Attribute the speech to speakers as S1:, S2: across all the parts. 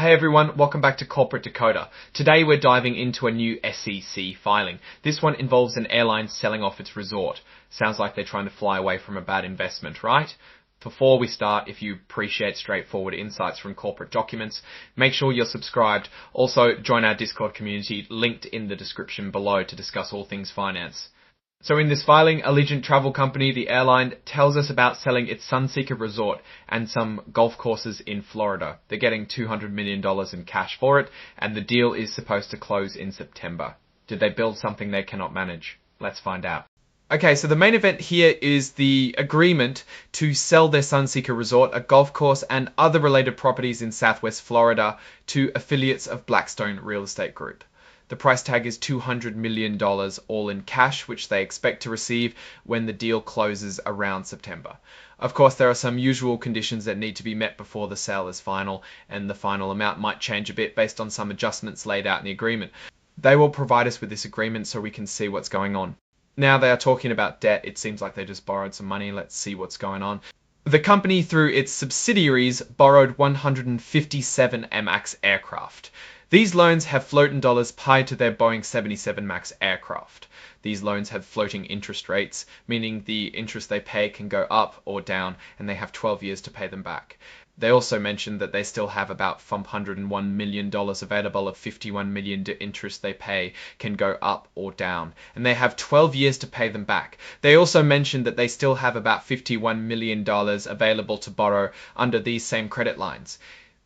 S1: Hey everyone, welcome back to Corporate Decoder. Today we're diving into a new SEC filing. This one involves an airline selling off its resort. Sounds like they're trying to fly away from a bad investment, right? Before we start, if you appreciate straightforward insights from corporate documents, make sure you're subscribed. Also, join our Discord community linked in the description below to discuss all things finance. So in this filing, Allegiant Travel Company, the airline, tells us about selling its Sunseeker Resort and some golf courses in Florida. They're getting $200 million in cash for it, and the deal is supposed to close in September. Did they build something they cannot manage? Let's find out. Okay, so the main event here is the agreement to sell their Sunseeker Resort, a golf course, and other related properties in Southwest Florida to affiliates of Blackstone Real Estate Group. The price tag is $200 million all in cash, which they expect to receive when the deal closes around September. Of course, there are some usual conditions that need to be met before the sale is final, and the final amount might change a bit based on some adjustments laid out in the agreement. They will provide us with this agreement so we can see what's going on. Now they are talking about debt. It seems like they just borrowed some money. Let's see what's going on. The company, through its subsidiaries, borrowed 157 MAX aircraft. These loans have floating dollars tied to their Boeing 77 MAX aircraft. These loans have floating interest rates, meaning the interest they pay can go up or down, and they have 12 years to pay them back. They also mentioned that they still have about $101 million available of $51 million to interest they pay can go up or down, and they have 12 years to pay them back. They also mentioned that they still have about $51 million available to borrow under these same credit lines.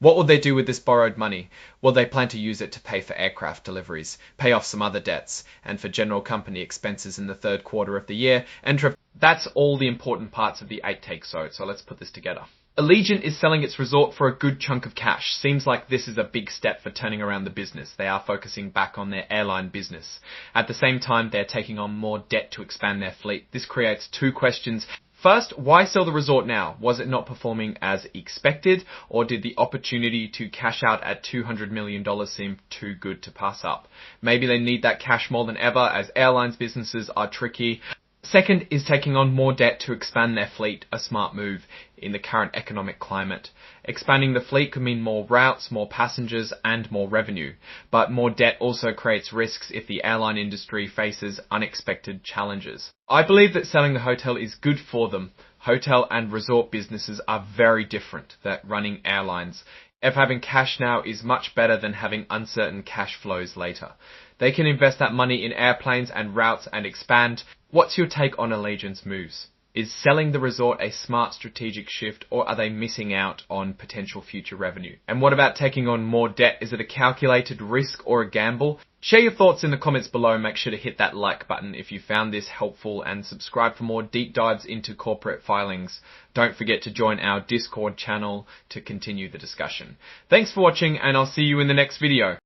S1: What will they do with this borrowed money? Well, they plan to use it to pay for aircraft deliveries, pay off some other debts, and for general company expenses in the third quarter of the year. And that's all the important parts of the 8-take so let's put this together. Allegiant is selling its resort for a good chunk of cash. Seems like this is a big step for turning around the business. They are focusing back on their airline business. At the same time, they're taking on more debt to expand their fleet. This creates two questions. First, why sell the resort now? Was it not performing as expected, or did the opportunity to cash out at $200 million seem too good to pass up? Maybe they need that cash more than ever, as airlines businesses are tricky. Second is taking on more debt to expand their fleet, a smart move in the current economic climate. Expanding the fleet could mean more routes, more passengers, and more revenue. But more debt also creates risks if the airline industry faces unexpected challenges. I believe that selling the hotel is good for them. Hotel and resort businesses are very different than running airlines. If having cash now is much better than having uncertain cash flows later. They can invest that money in airplanes and routes and expand. What's your take on Allegiant's moves? Is selling the resort a smart strategic shift, or are they missing out on potential future revenue? And what about taking on more debt? Is it a calculated risk or a gamble? Share your thoughts in the comments below. Make sure to hit that like button if you found this helpful, and subscribe for more deep dives into corporate filings. Don't forget to join our Discord channel to continue the discussion. Thanks for watching, and I'll see you in the next video.